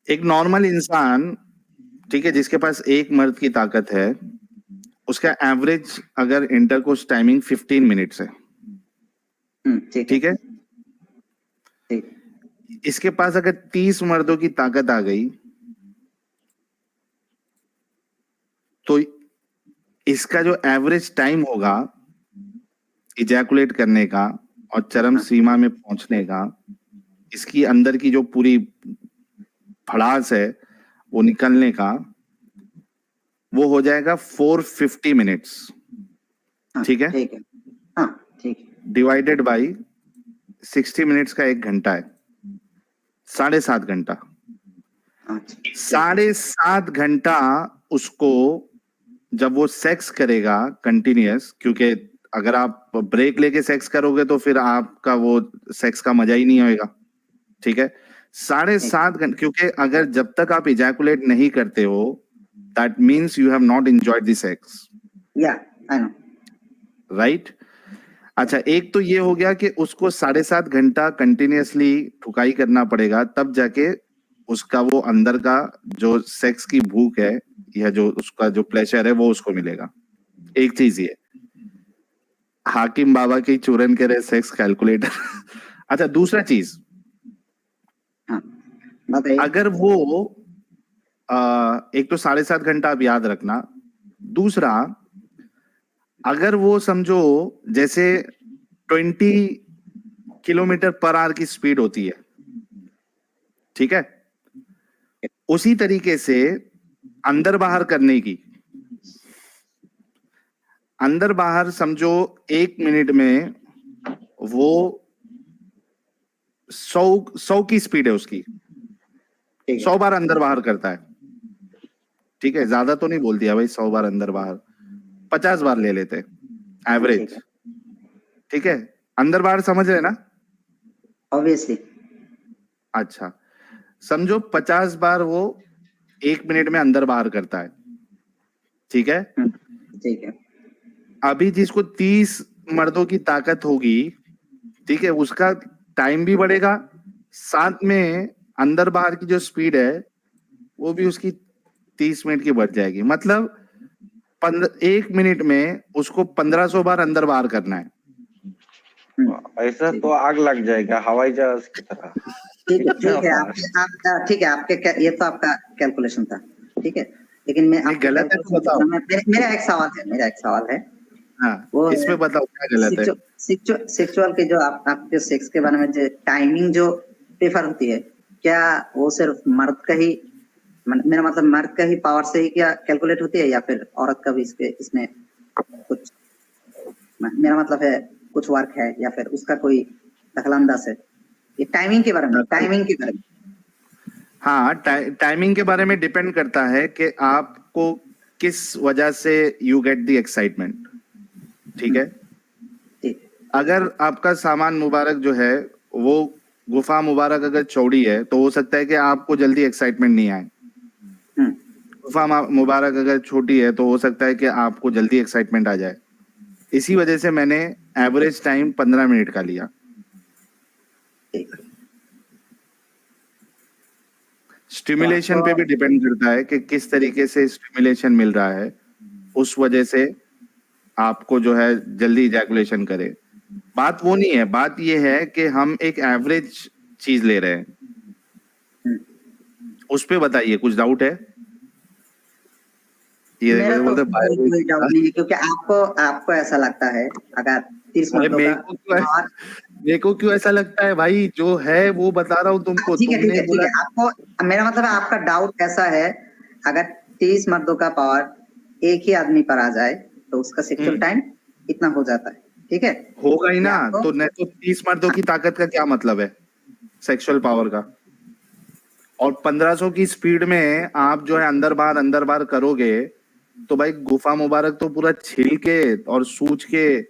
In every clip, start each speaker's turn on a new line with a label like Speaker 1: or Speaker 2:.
Speaker 1: एक नॉर्मल इंसान, ठीक है, जिसके पास एक मर्द की ताकत है, उसका एवरेज अगर इंटरकोर्स टाइमिंग 15 मिनट्स है, ठीक है।
Speaker 2: ठीक।
Speaker 1: इसके पास अगर 30 मर्दों की ताकत आ गई तो इसका जो एवरेज टाइम होगा इजैकुलेट करने का और चरम सीमा में पहुंचने का, इसकी अंदर की जो पूरी भड़ास है वो निकलने का, वो हो जाएगा 450 मिनट्स, ठीक है।
Speaker 2: ठीक है, हाँ ठीक है।
Speaker 1: डिवाइडेड बाई 60 मिनट्स का 1 घंटा है, 7.5 घंटा। 7.5 घंटा उसको जब वो सेक्स करेगा कंटिन्यूअस, क्योंकि अगर आप ब्रेक लेके सेक्स करोगे तो फिर आपका वो सेक्स का मजा ही नहीं होएगा, ठीक है। 7.5 घंटे, क्योंकि अगर जब तक आप इजैकुलेट नहीं करते हो that means you have not enjoyed the sex,
Speaker 2: या आई नो,
Speaker 1: राइट। अच्छा, एक तो ये हो गया कि उसको 7.5 घंटा कंटिन्यूअसली ठुकाई करना पड़ेगा, तब जाके उसका वो अंदर का जो सेक्स की भूख है या जो उसका जो प्लेजर है वो उसको मिलेगा। एक चीज ये, हाकिम बाबा की चूरन करे सेक्स कैलकुलेटर। अच्छा, दूसरा चीज, अगर वो एक तो 7.5 घंटा आप याद रखना, दूसरा अगर वो समझो जैसे 20 किलोमीटर पर आवर की स्पीड होती है, ठीक है, उसी तरीके से अंदर बाहर करने की, अंदर बाहर समझो 1 मिनट में वो 100 की स्पीड है उसकी, 100 बार अंदर बाहर करता है, ठीक है। ज्यादा तो नहीं बोल दिया भाई, 100 बार अंदर बाहर, 50 बार ले लेते एवरेज, ठीक है। अंदर बाहर समझ रहे ना?
Speaker 2: ऑब्वियसली।
Speaker 1: अच्छा, समझो 50 बार वो 1 मिनट में अंदर बाहर करता है, ठीक है।
Speaker 2: ठीक है।
Speaker 1: अभी जिसको 30 मर्दों की ताकत होगी, ठीक है, उसका टाइम भी बढ़ेगा, साथ में अंदर बाहर की जो स्पीड है वो भी उसकी 30 मिनट की बढ़ जाएगी। मतलब 1 मिनट में उसको 1500 बार अंदर बाहर करना है।
Speaker 3: ऐसा तो आग लग जाएगा हवाई जहाज की तरह।
Speaker 2: ठीक है, आपका ठीक है, आपके ये तो आपका कैलकुलेशन था, ठीक है। लेकिन मैं आपके
Speaker 1: गलत है तो बताओ।
Speaker 2: मेरा एक सवाल है,
Speaker 1: हाँ, वो इसमें बताओ क्या गलत है।
Speaker 2: सेक्सुअल के जो आपके सेक्स के बारे में जो टाइमिंग जो प्रेफर होती है, क्या वो सिर्फ मर्द का ही, मेरा मतलब मर्द का ही पावर से ही क्या कैलकुलेट होती है, या फिर औरत का भी इसमें कुछ, मेरा मतलब है कुछ वर्क है, या फिर उसका कोई दखलंदाज है? ये टाइमिंग के बारे में,
Speaker 1: हाँ, टाइमिंग के बारे में डिपेंड करता है कि आपको किस वजह से यू गेट द एक्साइटमेंट, ठीक है। अगर आपका सामान मुबारक जो है वो गुफा मुबारक अगर चौड़ी है तो हो सकता है कि आपको जल्दी एक्साइटमेंट नहीं आए। गुफा मुबारक अगर छोटी है तो हो सकता है कि आपको जल्दी एक्साइटमेंट आ जाए। इसी वजह से मैंने एवरेज टाइम 15 मिनट का लिया। स्टिमुलेशन पे भी डिपेंड करता है कि किस तरीके से स्टिमुलेशन मिल रहा है, उस वजह से आपको जो है जल्दी इजैकुलेशन करे। बात वो नहीं है, बात ये है कि हम एक एवरेज चीज ले रहे हैं। उस पे बताइए, कुछ डाउट है? ये
Speaker 2: मेरा तो कोई डाउट नहीं है, क्योंकि आपको ऐसा लगता है अगर 30 मर्दों का,
Speaker 1: मेरे को क्यों ऐसा लगता है भाई, जो है वो बता रहा हूँ तुमको।
Speaker 2: ठीक है, आपको, मेरा मतलब है आपका डाउट ऐसा है, अगर 30 मर्दों का पावर एक ही आदमी पर आ जाए तो उसका सेक्सुअल टाइम इतना हो जाता है, ठीक है।
Speaker 1: होगा ही ना, तो नहीं तो 30 मर्दों की ताकत का क्या मतलब है सेक्सुअल पावर का? और 1500 की स्पीड में आप जो है अंदर बाहर करोगे तो भाई गुफा मुबारक तो पूरा छिल के और सूज के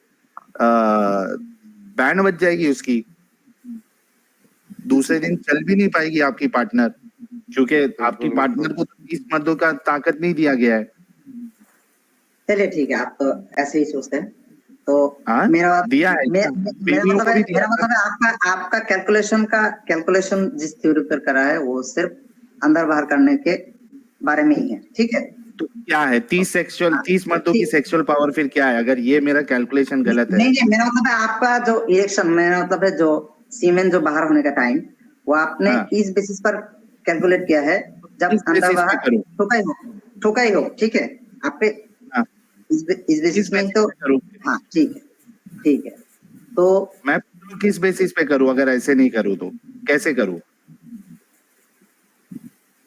Speaker 1: बैंड बज जाएगी उसकी। दूसरे दिन चल भी नहीं पाएगी आपकी पार्टनर, क्योंकि आपकी पार्टनर को 30 मर्दों का ताकत नहीं दिया गया है।
Speaker 2: चलिए ठीक है, आप तो ऐसे ही सोचते हैं, तो मेरा मतलब है आपका कैलकुलेशन जिस थ्योरी पर करा है वो सिर्फ अंदर बाहर करने के बारे में ही है, ठीक है।
Speaker 1: तो क्या है 30 मर्दों की सेक्सुअल पावर फिर क्या है, अगर ये मेरा कैलकुलेशन गलत है?
Speaker 2: नहीं नहीं, मेरा मतलब है आपका जो इरेक्शन, मेरा मतलब है जो सीमेन जो बाहर होने का टाइम, वो आपने
Speaker 1: हाँ।
Speaker 2: इस बेसिस पर कैलकुलेट किया है जब
Speaker 1: किस
Speaker 2: अंदर
Speaker 1: basis पे
Speaker 2: बाहर
Speaker 1: करूं?
Speaker 2: ठोका ही हो, ठीक है। आपके
Speaker 1: हाँ।
Speaker 2: इस बेसिस में
Speaker 1: basis
Speaker 2: तो
Speaker 1: पे करूं?
Speaker 2: हाँ ठीक है। तो
Speaker 1: मैं किस बेसिस पे करूं, अगर ऐसे नहीं करूं तो कैसे करूं?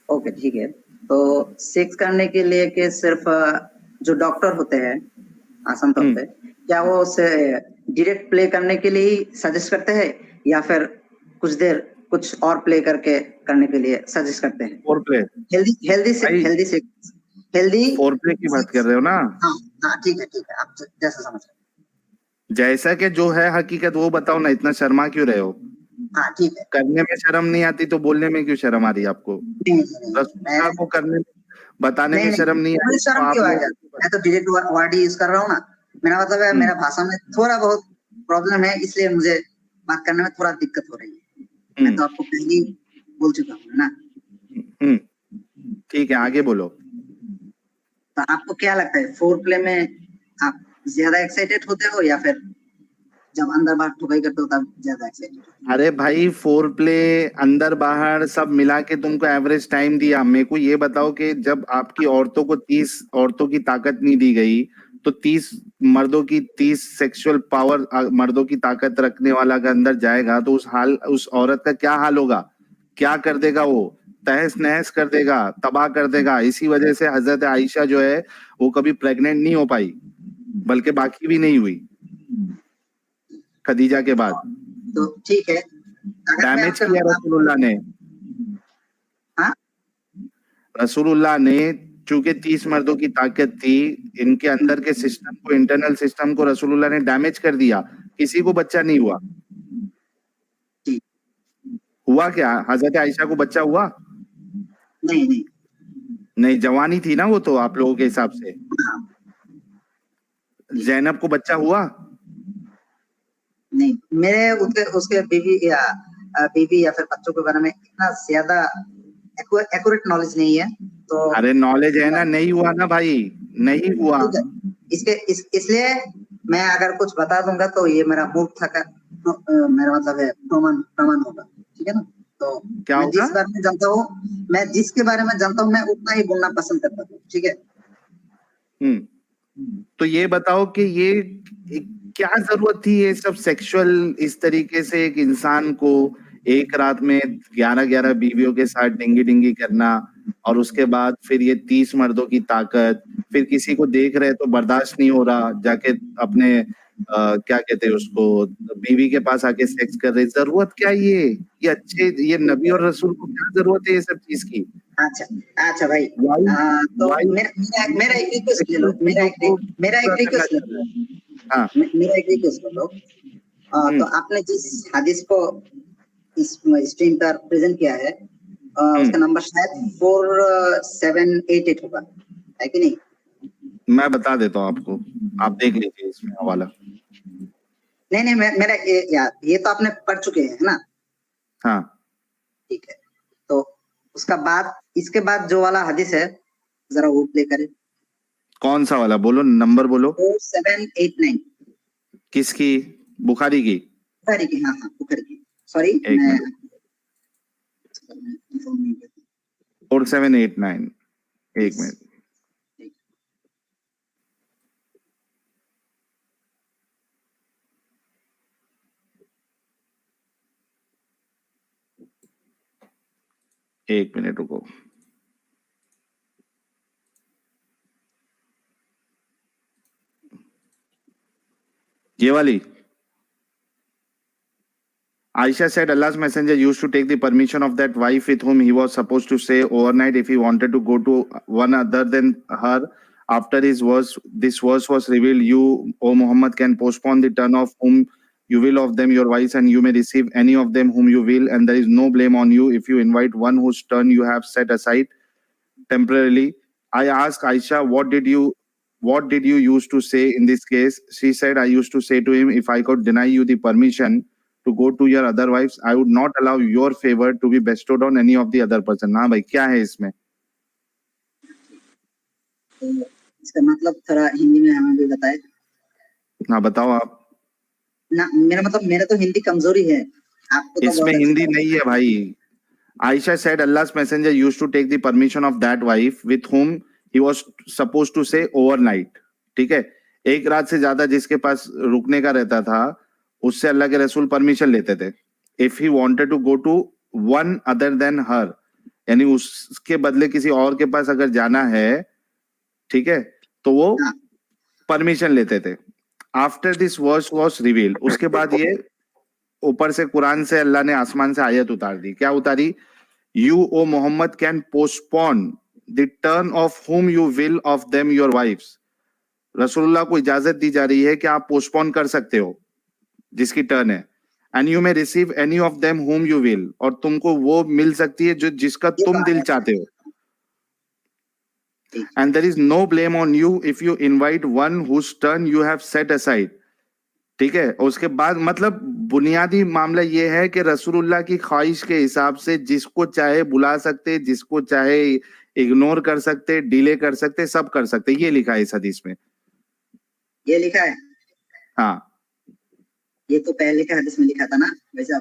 Speaker 2: ओके ठीक है। तो सेक्स करने के लिए के सिर्फ जो डॉक्टर होते हैं आसान तौर पे, क्या वो उसे डायरेक्ट प्ले करने के लिए ही सजेस्ट करते हैं या फिर कुछ देर कुछ और प्ले करके करने के लिए सजेस्ट करते हैं?
Speaker 1: Four play?
Speaker 2: Healthy
Speaker 1: four play की बात कर रहे हो ना?
Speaker 2: हाँ हाँ ठीक है आप जैसा समझ रहे
Speaker 1: जैसा कि जो है हकीकत वो बताओ ना, इतना शर्मा क्यों रहे हो?
Speaker 2: हाँ ठीक है।
Speaker 1: करने में शर्म नहीं आती तो बोलने में क्यों शर्म आ रही है आपको?
Speaker 2: नहीं,
Speaker 1: रसूलुल्लाह को करने बताने में शर्म नहीं आई
Speaker 2: मुझे
Speaker 1: तो
Speaker 2: शर्म
Speaker 1: आप
Speaker 2: क्यों
Speaker 1: लोग
Speaker 2: आएगा? मैं तो डायरेक्ट वर्ड यूज कर रहा हूँ ना। मेरा मतलब है मेरा भाषा में थोड़ा बहुत प्रॉब्लम है, इसलिए मुझे बात करने में थोड़ा दिक्कत हो रही है। मैं तो आपको पहले ही बोल चुका हूँ ना।
Speaker 1: ठीक है, आगे बोलो।
Speaker 2: तो आपको क्या लगता है फोर प्ले में आप ज्यादा एक्साइटेड होते हो या फिर जब अंदर बाहर ठुकाई करते हो तब ज्यादा एक्साइटेड?
Speaker 1: अरे भाई, फोर प्ले अंदर बाहर सब मिला के तुमको एवरेज टाइम दिया। मेरे को ये बताओ कि जब आपकी औरतों को 30 औरतों की ताकत नहीं दी गई तो 30 मर्दों की 30 सेक्सुअल पावर मर्दों की ताकत रखने वाला अगर अंदर जाएगा तो उस औरत का क्या हाल होगा? क्या कर देगा वो? तहस नहस कर देगा, तबाह कर देगा। इसी वजह से हजरत आयशा जो है वो कभी प्रेग्नेंट नहीं हो पाई, बल्कि बाकी भी नहीं हुई खदीजा के बाद।
Speaker 2: तो ठीक है, अगर मैं
Speaker 1: डैमेज
Speaker 2: आपके
Speaker 1: किया रसूलुल्लाह ने।
Speaker 2: हाँ
Speaker 1: रसूलुल्लाह ने चूंकि 30 मर्दों की ताकत थी, इनके अंदर के सिस्टम को, इंटरनल सिस्टम को रसूलुल्लाह ने डैमेज कर दिया। किसी को बच्चा नहीं हुआ।
Speaker 2: ठीक।
Speaker 1: हुआ क्या? हजरत आयशा को बच्चा हुआ?
Speaker 2: नहीं
Speaker 1: नहीं, जवानी थी ना वो तो आप लोगों के हिसाब से।
Speaker 2: हाँ,
Speaker 1: जैनब को बच्चा हुआ?
Speaker 2: नहीं मेरे उसके बीवी या फिर बच्चों के बारे में इतना ज्यादा एक्यूरेट नॉलेज नहीं है। तो
Speaker 1: अरे नॉलेज है ना, नहीं हुआ ना भाई, नहीं हुआ।
Speaker 2: ठीक है, इसलिए मैं अगर कुछ बता दूंगा तो ये मेरा मूर्खता का मेरा मतलब है प्रमाण होगा, ठीक है ना। तो
Speaker 1: क्या
Speaker 2: मैं
Speaker 1: होगा?
Speaker 2: जिस बारे में जानता हूँ, मैं जिसके बारे में जानता हूँ मैं उतना ही बोलना पसंद करता हूँ, ठीक है।
Speaker 1: तो ये बताओ कि ये क्या जरूरत थी ये सब सेक्सुअल, इस तरीके से एक इंसान को एक रात में 11 बीवियों के साथ डिंगी डिंगी करना, और उसके बाद फिर ये 30 मर्दों की ताकत, फिर किसी को देख रहे तो बर्दाश्त नहीं हो रहा, जाके अपने क्या कहते हैं उसको, बीवी के पास आके सेक्स कर रहे। जरूरत क्या है ये अच्छे, ये नबी और रसूल को क्या जरूरत है ये सब चीज की?
Speaker 2: अच्छा भाई, तो मेरा एक रिक्वेस्ट ले लो, मेरा एक रिक्वेस्ट ले लो।
Speaker 1: हाँ।
Speaker 2: मेरा एक रिक्वेस्ट कर लो। तो आपने जिस हदीस को इस स्क्रीन पर प्रेजेंट किया है, उसका नंबर शायद 4788 होगा, है कि नहीं?
Speaker 1: मैं बता देता हूँ आपको, आप देख लीजिए इसमें हवाला।
Speaker 2: नहीं मेरा ये तो आपने पढ़ चुके हैं, है ना?
Speaker 1: हाँ
Speaker 2: ठीक है। तो उसका बाद, इसके बाद जो वाला हदीस है जरा वो प्ले करें।
Speaker 1: कौन सा वाला बोलो, नंबर बोलो।
Speaker 2: 4789।
Speaker 1: किसकी? बुखारी की?
Speaker 2: बुखारी की, हाँ बुखारी की। सॉरी,
Speaker 1: एक
Speaker 2: मैं
Speaker 1: मिनट। 4789, एक मिनट। एक मिनट रुको। ये वाली। Aisha said Allah's messenger used to take the permission of that wife with whom he was supposed to stay overnight if he wanted to go to one other than her. After his verse, this verse was revealed, you, O Muhammad, can postpone the turn of whom you will of them your wives, and you may receive any of them whom you will, and there is no blame on you if you invite one whose turn you have set aside temporarily. I asked Aisha, what did you used to say in this case? She said, I used to say to him, if I could deny you the permission to go to your other wives, I would not allow your favor to be bestowed on any of the other person. हाँ भाई, क्या है इसमें?
Speaker 2: तो इसका मतलब थोड़ा हिंदी में हमें भी बताए
Speaker 1: हाँ बताओ आप।
Speaker 2: ना। मेरा मतलब मेरा तो हिंदी कमजोरी है, आपको तो
Speaker 1: इसमें
Speaker 2: बहुत
Speaker 1: हिंदी
Speaker 2: अच्छा
Speaker 1: नहीं है भाई। Aisha said Allah's messenger used to take the permission of that wife with whom he was supposed to stay overnight. ठीक है, एक रात से ज्यादा जिसके पास रुकने का रहता था उससे अल्लाह के रसूल परमिशन लेते थे। If he wanted to go to one other than her, यानी उसके बदले किसी और के पास अगर जाना है, ठीक है, तो वो
Speaker 2: हाँ।
Speaker 1: परमिशन लेते थे। After this verse was revealed, उसके बाद ये ऊपर से कुरान से अल्लाह ने आसमान से आयत उतार दी। क्या उतारी? You O Muhammad can postpone the turn of whom you will of them your wives. रसूलुल्लाह को इजाजत दी जा रही है कि आप पोस्टपोन कर सकते हो जिसकी टर्न है। And you may receive any of them whom you will, और तुमको वो मिल सकती है जो जिसका तुम दिल चाहते हो। And there is no blame on you if you invite one whose turn you have set aside. ठीक है, उसके बाद मतलब बुनियादी मामला ये है कि रसूलुल्लाह की ख्वाहिश के हिसाब से जिसको चाहे बुला सकते, जिसको चाहे इग्नोर कर सकते, डिले कर सकते, सब कर सकते। ये लिखा है इस हदीस में।
Speaker 2: ये लिखा है?
Speaker 1: हाँ।
Speaker 2: ये तो पहले के हदीस में लिखा था ना वैसे।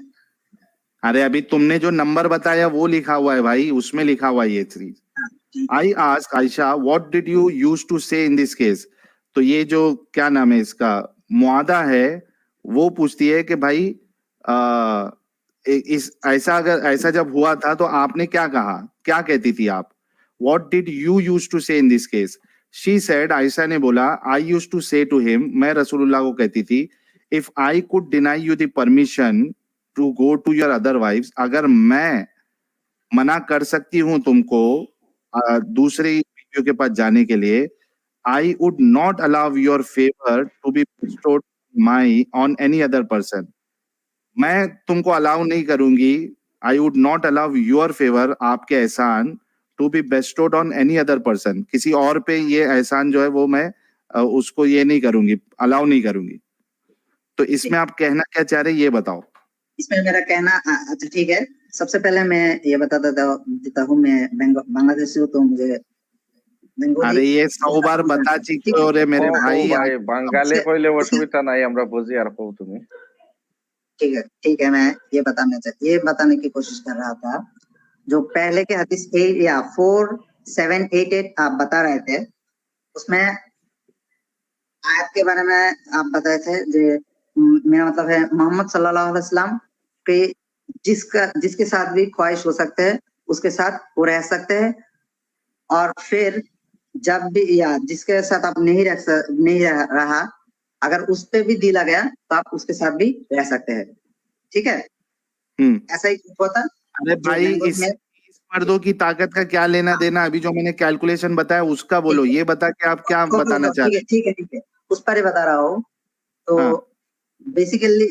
Speaker 1: अरे अभी तुमने जो नंबर बताया वो लिखा हुआ है भाई, उसमें लिखा हुआ है ये चीज। I ask Aisha what did you use to say in this case. तो ये जो क्या नाम है इसका मुआदा है, वो पूछती है कि भाई इस ऐसा जब हुआ था तो आपने क्या कहा, क्या कहती थी आप? What did you use to say in this case? She said, Ayesha ने बोला, I use to say to him, मैं रसूलुल्लाह को कहती थी, if I could deny you the permission to go to your other wifes, अगर मैं मना कर सकती हूं तुमको दूसरी बीवियों के पास जाने के लिए, I would not allow your favor to be bestowed on any other person. मैं तुमको अलाउ नहीं करूंगी, I would not allow your favor, आपके एहसान, to be bestowed on any other person. किसी और पे ये एहसान जो है वो मैं उसको ये नहीं करूंगी, अलाउ नहीं करूंगी। तो इसमें आप कहना क्या चाह रहे हैं ये बताओ।
Speaker 2: इसमें मेरा कहना अच्छा ठीक है। सबसे पहले मैं ये बता देता हूँ, मैं बांग्लादेशी हूँ, तो मुझे
Speaker 1: अरे ये 100 बार बता चुके हो रे मेरे भाई।
Speaker 3: भाई बांगाली কইলে অসুবিধা নাই, আমরা বুঝি আর কও তুমি।
Speaker 2: ठीक है, मैं ये बताने की कोशिश कर रहा था। जो पहले के हदीस 8 या 4788 आप बता रहे थे, उसमें आयत के बारे में आप बताए थे जो मेरा मतलब है मोहम्मद सल्लल्लाहु अलैहि वसल्लम के जिसके साथ भी ख्वाहिश हो सकते हैं उसके साथ वो रह सकते हैं, और फिर जब भी या जिसके साथ आप नहीं रहा, अगर उस पे भी दिला गया तो आप उसके साथ भी रह सकते हैं। ठीक है, ऐसा ही हुआ था।
Speaker 1: अरे भाई इस मर्दों की ताकत का क्या लेना देना? अभी जो मैंने कैलकुलेशन बताया उसका बोलो, ये बता के आप क्या बताना चाहते हैं?
Speaker 2: ठीक है, उस पर ही बता रहा हूँ। तो बेसिकली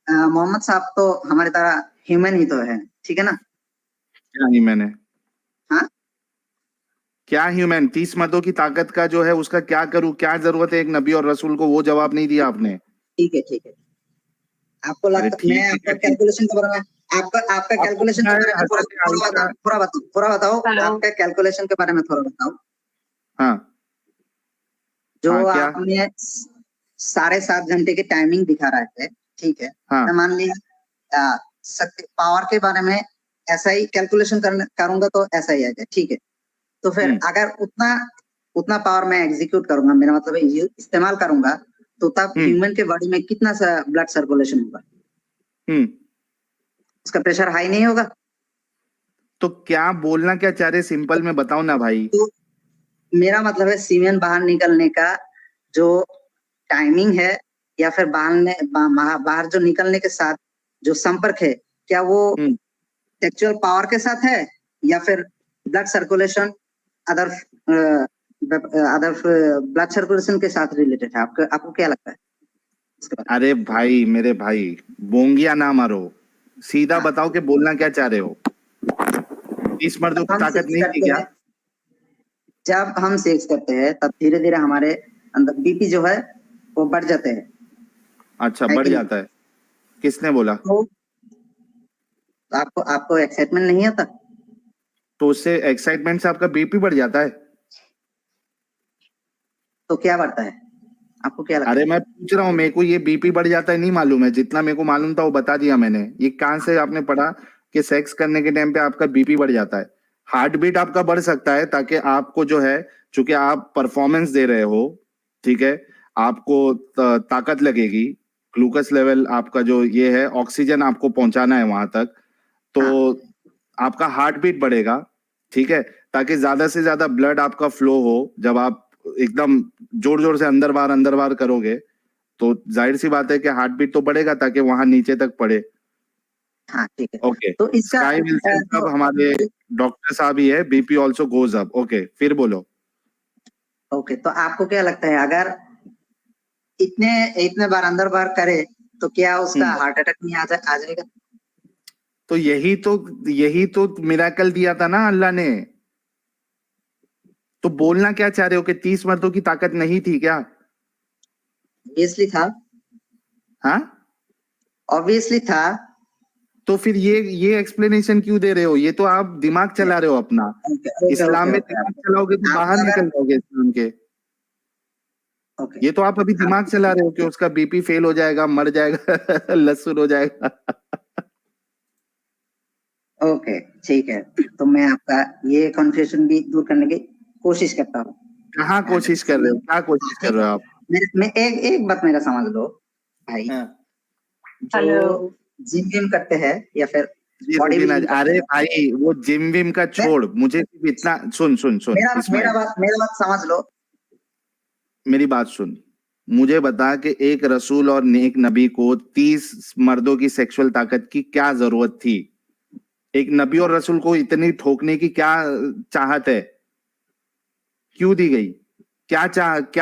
Speaker 2: मोहम्मद साहब तो हमारी तरह ह्यूमन ही तो है, ठीक है ना?
Speaker 1: क्या ह्यूमन है?
Speaker 2: हाँ,
Speaker 1: क्या ह्यूमन? 30 मर्दों की ताकत का जो है उसका क्या करूं, क्या जरूरत है एक नबी और रसूल को? वो जवाब नहीं दिया आपने।
Speaker 2: ठीक है। आपको लगता मैं आपका कैलकुलेशन के बारे में आपका कैलकुलेशन के बारे में थोड़ा बताओ आपका कैलकुलेशन के बारे में थोड़ा बताओ।
Speaker 1: हाँ,
Speaker 2: जो आपने 7.5 घंटे की टाइमिंग दिखा रहे थे, ठीक है, मैं मान लिया पावर के बारे में ऐसा ही कैलकुलेशन करूंगा तो ऐसा ही आएगा, ठीक है। तो फिर अगर उतना पावर मैं एग्जीक्यूट करूंगा, मेरा मतलब इस्तेमाल करूंगा, तो तब ह्यूमन के बॉडी में कितना सा ब्लड सर्कुलेशन होगा? उसका प्रेशर हाई नहीं होगा?
Speaker 1: तो क्या बोलना क्या चाह रहे, सिंपल में बताओ ना भाई।
Speaker 2: तो मेरा मतलब है सीमेन बाहर निकलने का जो टाइमिंग है, या फिर बाहर जो निकलने के साथ जो संपर्क है, क्या वो सेक्सुअल पावर के साथ है या फिर blood circulation other blood circulation के साथ रिलेटेड है? आपको क्या लगता है?
Speaker 1: अरे भाई मेरे भाई, बोंगिया ना मारो, सीधा बताओ कि बोलना क्या चाह रहे हो। 30 मर्दों की ताकत नहीं थी क्या?
Speaker 2: जब हम सेक्स करते हैं तब धीरे धीरे हमारे अंदर बीपी जो है वो बढ़ जाते हैं।
Speaker 1: अच्छा, बढ़ जाता है। किसने बोला?
Speaker 2: तो आपको आपको एक्साइटमेंट नहीं आता?
Speaker 1: तो उससे एक्साइटमेंट से आपका बीपी बढ़ जाता है?
Speaker 2: तो क्या बढ़ता है? आपको क्या लगता
Speaker 1: अरे
Speaker 2: है?
Speaker 1: मैं पूछ रहा हूँ, मेरे को ये बीपी बढ़ जाता है नहीं मालूम है, जितना मेरे को मालूम था वो बता दिया मैंने। ये कहाँ से आपने पढ़ा कि सेक्स करने के टाइम पे आपका बीपी बढ़ जाता है? हार्ट बीट आपका बढ़ सकता है ताकि आपको जो है, चूंकि आप परफॉर्मेंस दे रहे हो, ठीक है, आपको ताकत लगेगी, ग्लूकोज लेवल आपका जो ये है, ऑक्सीजन आपको पहुंचाना है वहां तक, तो
Speaker 2: हाँ,
Speaker 1: आपका हार्ट बीट बढ़ेगा, ठीक है, ताकि ज्यादा से ज्यादा ब्लड आपका फ्लो हो। जब आप एकदम जोर जोर से अंदर बाहर करोगे तो जाहिर सी बात है कि हार्ट बीट तो बढ़ेगा ताकि वहां नीचे तक पड़े।
Speaker 2: हाँ, ठीक है।
Speaker 1: ओके,
Speaker 2: तो इसका
Speaker 1: स्काई विल्सन साहब हमारे डॉक्टर साहब ही है, BP also goes up. Okay, फिर बोलो।
Speaker 2: ओके, तो आपको क्या लगता है, अगर इतने इतने बार अंदर बाहर करे तो क्या उसका हार्ट अटैक नहीं आ जाएगा?
Speaker 1: तो यही तो मिराकल दिया था ना अल्लाह ने। तो बोलना क्या चाह रहे हो कि 30 मर्दों की ताकत नहीं थी क्या?
Speaker 2: ऑब्वियसली था।
Speaker 1: हाँ,
Speaker 2: ऑब्वियसली था।
Speaker 1: तो फिर ये एक्सप्लेनेशन क्यों दे रहे हो? ये तो आप दिमाग चला रहे हो अपना।
Speaker 2: ओके ओके
Speaker 1: इस्लाम
Speaker 2: ओके
Speaker 1: में
Speaker 2: ओके
Speaker 1: दिमाग चलाओगे तो
Speaker 2: आप
Speaker 1: बाहर
Speaker 2: अगर
Speaker 1: निकल जाओगे इस्लाम के।
Speaker 2: ओके
Speaker 1: ये तो आप अभी
Speaker 2: आप
Speaker 1: दिमाग चला रहे हो कि उसका बीपी फेल हो जाएगा, मर जाएगा लहसुन हो जाएगा।
Speaker 2: ओके, ठीक है। तो मैं आपका ये कंफ्यूजन भी दूर करने की कोशिश करता हूँ।
Speaker 1: कहाँ कोशिश कर रहे हो? क्या कोशिश कर रहे हो आप?
Speaker 2: मैं एक एक बात मेरा समझ लो भाई।
Speaker 1: हाँ।
Speaker 2: जो जिम विम करते हैं या फिर
Speaker 1: जी
Speaker 2: बॉडी
Speaker 1: रुबीना,
Speaker 2: बिल्डिंग करते
Speaker 1: अरे
Speaker 2: हैं,
Speaker 1: भाई वो जिम विम का छोड़, मुझे सिर्फ इतना सुन सुन सुन
Speaker 2: मेरा
Speaker 1: इस्माइल,
Speaker 2: मेरा बात समझ लो।
Speaker 1: मेरी बात सुन। मुझे बता कि एक रसूल और नेक नबी को 30 मर्दों की सेक्सुअल ताकत की क्या जरूरत थी? एक नबी और रसूल को इतनी ठोकने की क्या चाहत है? क्यों दी गई? क्या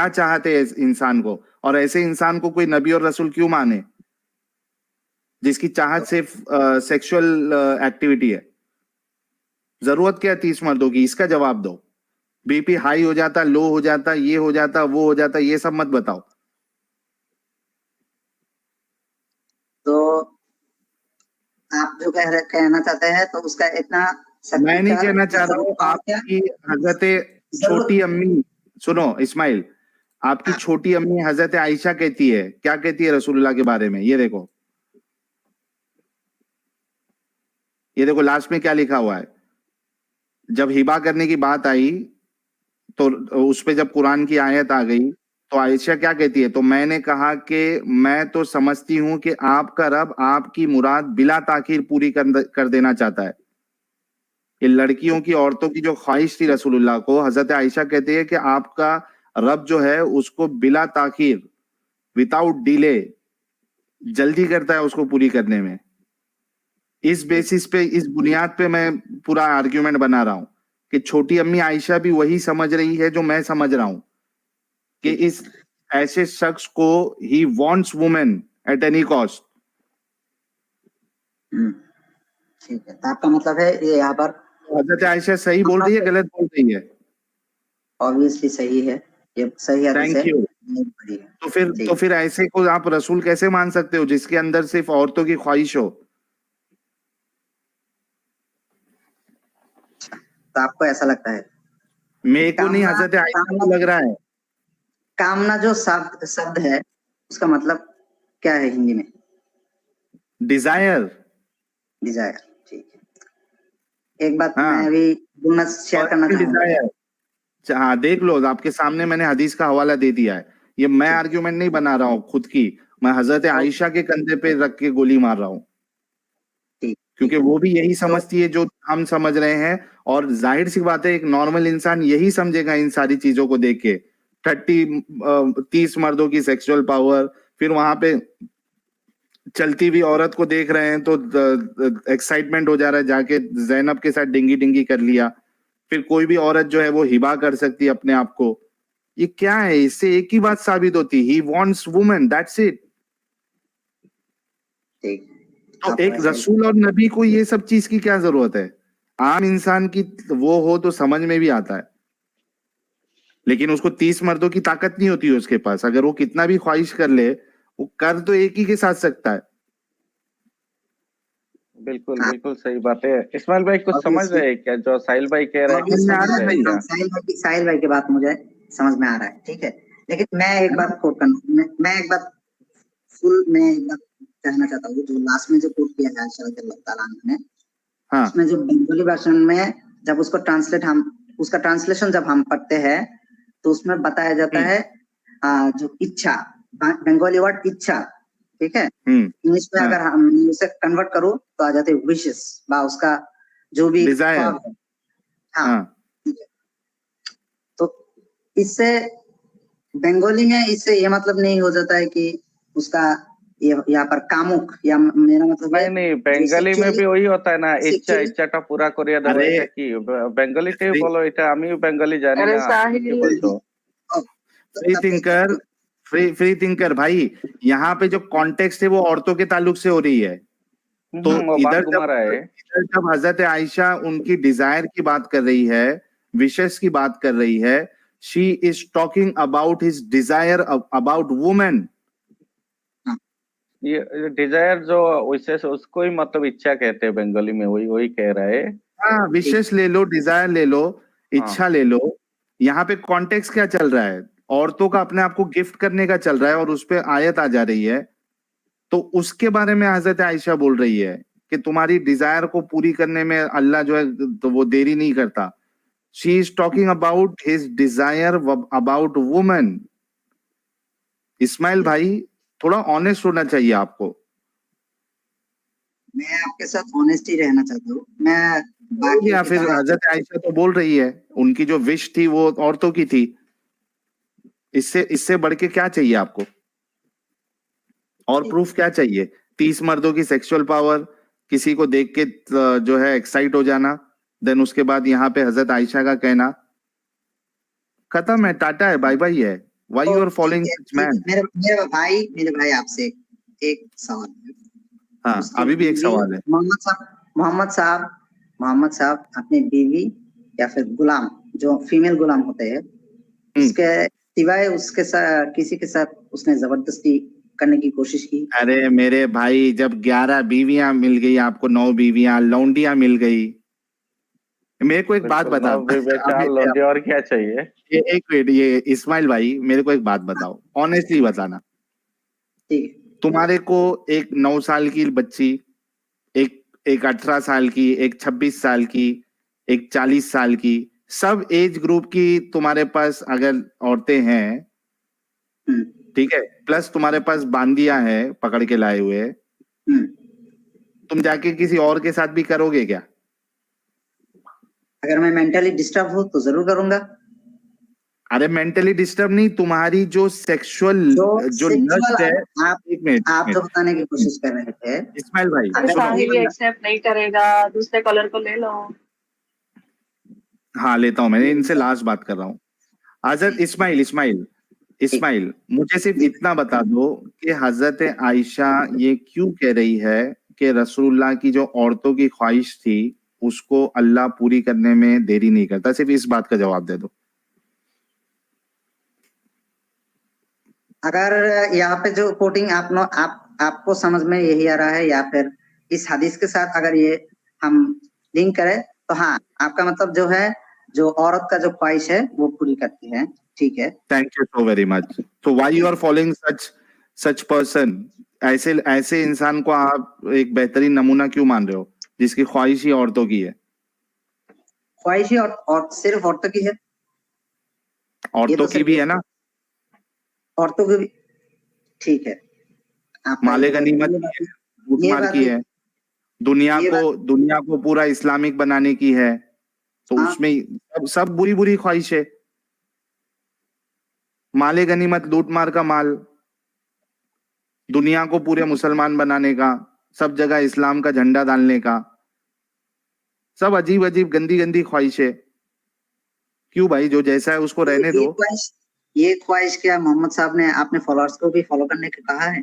Speaker 1: चाहते हैं इस इंसान को? और ऐसे इंसान को कोई नबी और रसूल क्यों माने जिसकी चाहत सिर्फ सेक्सुअल एक्टिविटी है? जरूरत क्या है 30 मर्दों की? इसका जवाब दो। बीपी हाई हो जाता, लो हो जाता, ये हो जाता, वो हो जाता, ये सब मत बताओ।
Speaker 2: तो आप जो कहना चाहते हैं तो उसका इतना
Speaker 1: मैं
Speaker 2: शक्ति
Speaker 1: नहीं
Speaker 2: का
Speaker 1: कहना चाह रहा हूँ।
Speaker 2: पावर क्या
Speaker 1: आपकी हजरत छोटी
Speaker 2: जरूरत?
Speaker 1: अम्मी, सुनो इस्माइल, आपकी
Speaker 2: हाँ,
Speaker 1: छोटी अम्मी हजरत आयशा कहती है, क्या कहती है रसूलुल्लाह के बारे में? ये देखो लास्ट में क्या लिखा हुआ है। जब हिबा करने की बात आई तो उस पे जब कुरान की आयत आ गई तो आयशा क्या कहती है? तो मैंने कहा कि मैं तो समझती हूं कि आपका रब आपकी मुराद बिला ताखीर पूरी कर देना चाहता है। ये लड़कियों की, औरतों की जो ख्वाहिश थी रसूलुल्लाह को, हजरत आयशा कहती है कि आपका रब जो है उसको बिला ताखीर, विदाउट डिले, जल्दी करता है उसको पूरी करने में। इस बेसिस पे, इस बुनियाद पे मैं पूरा आर्ग्यूमेंट बना रहा हूं कि छोटी अम्मी आयशा भी वही समझ रही है जो मैं समझ रहा हूं कि इस ऐसे शख्स को he wants women at any cost.
Speaker 2: ठीक है। तो आपका मतलब है ये यहाँ पर
Speaker 1: हजरत आयशा सही बोल रही है, गलत बोल रही है?
Speaker 2: ऑब्वियसली सही है, ये सही हदीस
Speaker 1: थैंक
Speaker 2: है,
Speaker 1: यू।
Speaker 2: नहीं पढ़ी है।
Speaker 1: तो
Speaker 2: ठीक है।
Speaker 1: फिर ऐसे को आप रसूल कैसे मान सकते हो जिसके अंदर सिर्फ औरतों की ख्वाहिश हो?
Speaker 2: तो आपको ऐसा लगता है
Speaker 1: मेरे को नहीं,
Speaker 2: कामना
Speaker 1: हजरत आयशा
Speaker 2: कामना
Speaker 1: को लग रहा है।
Speaker 2: कामना जो शब्द शब्द है उसका मतलब क्या है हिंदी में?
Speaker 1: डिजायर।
Speaker 2: डिजायर। ठीक है। एक बात
Speaker 1: हाँ,
Speaker 2: मैं भी बोलना शेयर करना
Speaker 1: पर्सनल
Speaker 2: चाहूंगा।
Speaker 1: डिजायर। हाँ देख लो, आपके सामने मैंने हदीस का हवाला दे दिया है। ये मैं
Speaker 2: ठीक
Speaker 1: आर्ग्यूमेंट नहीं बना रहा हूँ खुद की, मैं हजरत
Speaker 2: तो
Speaker 1: आयशा के कंधे पे रख के गोली मार रहा हूँ,
Speaker 2: ठीक
Speaker 1: क्योंकि
Speaker 2: ठीक है।
Speaker 1: वो भी यही
Speaker 2: तो
Speaker 1: समझती है जो हम समझ रहे हैं। और जाहिर सी बात है एक नॉर्मल इंसान यही समझेगा इन सारी चीजों को देख के। 30 मर्दों की सेक्सुअल पावर, फिर वहां पे चलती हुई औरत को देख रहे हैं तो एक्साइटमेंट हो जा रहा है, जाके जैनब के साथ डिंगी डिंगी कर लिया। फिर कोई भी औरत जो है वो हिबा कर सकती है अपने आप को। ये क्या है? इससे एक ही बात साबित होती, he wants women, that's it.
Speaker 2: ठीक,
Speaker 1: तो
Speaker 2: आपको
Speaker 1: एक
Speaker 2: ऐसा ही
Speaker 1: रसूल और नबी को ये सब चीज की क्या जरूरत है? आम इंसान की वो हो तो समझ में भी आता है, लेकिन उसको 30 मर्दों की ताकत नहीं होती है उसके पास। अगर वो कितना भी ख्वाहिश कर ले, वो कर तो एक ही के साथ सकता है।
Speaker 3: बिल्कुल
Speaker 2: हाँ।
Speaker 3: बिल्कुल सही बात है। इस्माइल भाई कुछ समझ
Speaker 2: Obviously,
Speaker 3: रहे हैं क्या जो साहिल भाई कह रहा है, कुछ
Speaker 1: समझ में आ
Speaker 3: समझ
Speaker 1: रहा है
Speaker 3: रहे हैं
Speaker 1: भाई?
Speaker 3: क्या?
Speaker 2: साहिल भाई की बात मुझे समझ में आ रहा है, ठीक है। लेकिन मैं एक बात कोट करना, मैं एक बात मैं एक बात कहना चाहता हूँ, जो लास्ट में जो कोट किया है अल्लाह ताला ने,
Speaker 1: हाँ
Speaker 2: उसमें जो बंगाली वर्जन में जब उसका ट्रांसलेशन जब हम पढ़ते हैं, तो उसमें बताया जाता है जो इच्छा, बंगाली वर्ड इच्छा, ठीक है। इंग्लिश में
Speaker 1: हाँ
Speaker 2: अगर हम उसे कन्वर्ट करो तो आ जाते हैं विशेस, बा उसका जो भी
Speaker 1: डिजायर।
Speaker 2: ख्वाब है। हाँ,
Speaker 1: हाँ
Speaker 2: ठीक है। तो इससे बंगाली में इससे ये मतलब नहीं हो जाता है कि उसका यहाँ पर कामुक, या मेरा मतलब है
Speaker 3: नहीं नहीं,
Speaker 2: जो
Speaker 3: বেঙ্গলি में भी वही होता है ना, इच्छा
Speaker 2: सेक्सुअली।
Speaker 3: ইচ্ছাটা পুরা করিয়ে দাও,
Speaker 1: अरे
Speaker 3: এটা কি বেঙ্গলিতেই
Speaker 1: फ्री
Speaker 3: বলো? এটা আমিও বেঙ্গলি জানি
Speaker 4: अरे
Speaker 3: না, তুমি কি
Speaker 4: साहिल,
Speaker 3: বলছো?
Speaker 1: फ्री थिंकर फ्री थिंकर भाई, यहाँ पे जो कॉन्टेक्स्ट है वो औरतों के ताल्लुक से हो रही है। तो
Speaker 3: वो बात घुमा रहा है।
Speaker 1: इधर जब हजरत आयशा उनकी डिजायर की बात कर रही है, विशेष की बात कर रही है, she is talking about his desire about women.
Speaker 3: ये डिजायर जो विशेष उसको ही मतलब इच्छा कहते हैं बेंगली में, वही वही कह रहा है।
Speaker 1: हाँ, विशेष ले लो, डिजायर ले लो, इच्छा ले लो। यहाँ पे कॉन्टेक्स्ट क्या चल रहा है? औरतों का अपने आप को गिफ्ट करने का चल रहा है और उस पे आयत आ जा रही है। तो उसके बारे में हजरत आयशा बोल रही है कि तुम्हारी डिजायर को पूरी करने में अल्लाह जो है तो वो देरी नहीं करता। She is talking about his desire about women. Ismail भाई, थोड़ा ऑनेस्ट होना चाहिए आपको।
Speaker 2: मैं आपके साथ ऑनेस्ट ही रहना चाहता हूँ। मैं बाकी
Speaker 1: या
Speaker 2: की
Speaker 1: फिर
Speaker 2: तरह
Speaker 1: हजरत आयशा तो बोल रही है, उनकी जो विश थी वो औरतों की थी। इससे इससे बढ़ के क्या चाहिए आपको? और प्रूफ क्या चाहिए? 30 मर्दों की सेक्सुअल पावर, किसी को देख के जो है एक्साइट हो जाना, देन उसके बाद यहाँ पे हजरत आयशा का कहना, खत्म है, टाटा है, बाय बाय है। व्हाई
Speaker 2: तो
Speaker 1: यू आर
Speaker 2: ठीक
Speaker 1: फॉलोइंग
Speaker 2: है,
Speaker 1: सच
Speaker 2: ठीक है।
Speaker 1: मैन?
Speaker 2: मेरे भाई आपसे एक सवाल है।
Speaker 1: हाँ,
Speaker 2: उसकी
Speaker 1: अभी भी एक
Speaker 2: बीवी
Speaker 1: सवाल है।
Speaker 2: मोहम्मद साहब अपने बीवी या फिर गुलाम, जो फीमेल गुलाम होते हैं, उसके सिवाय उसके साथ किसी के साथ उसने जबरदस्ती करने की कोशिश की?
Speaker 1: अरे मेरे भाई, जब 11 बीवियां मिल गई आपको, 9 बीवियां लौंडियां मिल गई। मेरे को एक बात
Speaker 3: बिल्कुल,
Speaker 1: बता,
Speaker 3: 9 लौंडे और क्या चाहिए?
Speaker 1: ये एक मिनट, ये इस्माइल भाई मेरे को एक बात बताओ, ऑनेस्टली बताना।
Speaker 2: ठीक है।
Speaker 1: तुम्हारे को एक 9 साल की बच्ची, एक एक 18 साल की, एक 26 साल की, एक 40 साल की, सब एज ग्रुप की तुम्हारे पास अगर औरतें हैं,
Speaker 2: हम्म,
Speaker 1: ठीक है, प्लस तुम्हारे पास बांदिया है पकड़ के लाए हुए,
Speaker 2: हम्म।
Speaker 1: तुम जाके किसी और के साथ भी करोगे क्या?
Speaker 2: अगर मैं मेंटली डिस्टर्ब हूँ तो जरूर करूंगा।
Speaker 1: अरे मेंटली डिस्टर्ब नहीं, तुम्हारी जो सेक्सुअल जो लस्ट है।
Speaker 2: आप
Speaker 1: एक मिनट,
Speaker 2: आप जो बताने की कोशिश कर रहे थे,
Speaker 1: इस्माइल भाई
Speaker 4: अरे
Speaker 2: अगर
Speaker 1: सुनो।
Speaker 4: साहिल ये एक्सेप्ट नहीं करेगा, दूसरे कलर को ले लो।
Speaker 1: हाँ लेता हूं, मैंने इनसे लास्ट बात कर रहा हूँ। हजरत इस्माइल इस्माइल इस्माइल, मुझे सिर्फ इतना बता दो कि हजरत आयशा ये क्यों कह रही है कि रसूलुल्लाह की जो औरतों की ख्वाहिश थी उसको अल्लाह पूरी करने में देरी नहीं करता? सिर्फ इस बात का जवाब दे दो।
Speaker 2: अगर यहाँ पे जो कोटिंग आपको समझ में यही आ रहा है, या फिर इस हदीस के साथ अगर ये हम लिंक करें, तो हाँ, आपका मतलब जो है, जो औरत का जो ख्वाहिश है वो पूरी करती है, ठीक है।
Speaker 1: Thank you so very much. तो why you are following such person? ऐसे ऐसे इंसान को आप एक बेहतरीन नमूना क्यों मान रहे हो जिसकी ख्वाहिश ही औरतों की है?
Speaker 2: ख्वाहिश ही और सिर्फ औरतों की है? ये
Speaker 1: औरतों
Speaker 2: तो
Speaker 1: की
Speaker 2: सिर्फ
Speaker 1: भी है ना,
Speaker 2: औरतों की भी, ठीक है। आपका
Speaker 1: माले
Speaker 2: ये
Speaker 1: गनीमत
Speaker 2: ये
Speaker 1: की
Speaker 2: बात
Speaker 1: है, लूटमार
Speaker 2: बात
Speaker 1: की
Speaker 2: भी,
Speaker 1: है,
Speaker 2: ये बात,
Speaker 1: दुनिया को पूरा इस्लामिक बनाने की है। तो
Speaker 2: हाँ,
Speaker 1: उसमें सब बुरी बुरी ख्वाहिश है। माले गनीमत, लूट मार का माल, दुनिया को पूरे मुसलमान बनाने का, सब जगह इस्लाम का झंडा डालने का, सब अजीब अजीब गंदी गंदी ख्वाहिशें। क्यों भाई, जो जैसा है उसको रहने दो।
Speaker 2: ये ख्वाहिश क्या मोहम्मद साहब ने आपने फॉलोअर्स को भी फॉलो करने को कहा है?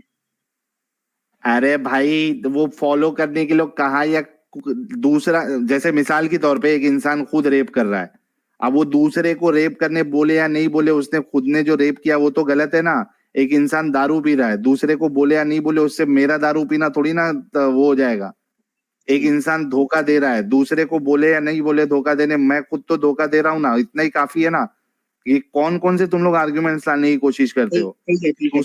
Speaker 1: अरे भाई, वो फॉलो करने के लिए कहा, या दूसरा, जैसे मिसाल के तौर पे एक इंसान खुद रेप कर रहा है, अब वो दूसरे को रेप करने बोले या नहीं बोले, उसने खुद ने जो रेप किया वो तो गलत है ना। एक इंसान दारू पी रहा है, दूसरे को बोले या नहीं बोले, उससे मेरा दारू पीना थोड़ी ना वो हो जाएगा। एक इंसान धोखा दे रहा है, दूसरे को बोले या नहीं बोले धोखा देने, मैं खुद तो धोखा दे रहा हूँ ना, इतना ही काफी है ना। ये कौन कौन से तुम लोग आर्ग्यूमेंट्स लाने की कोशिश करते हो?
Speaker 2: ठीक है, ठीक है, ठीक है।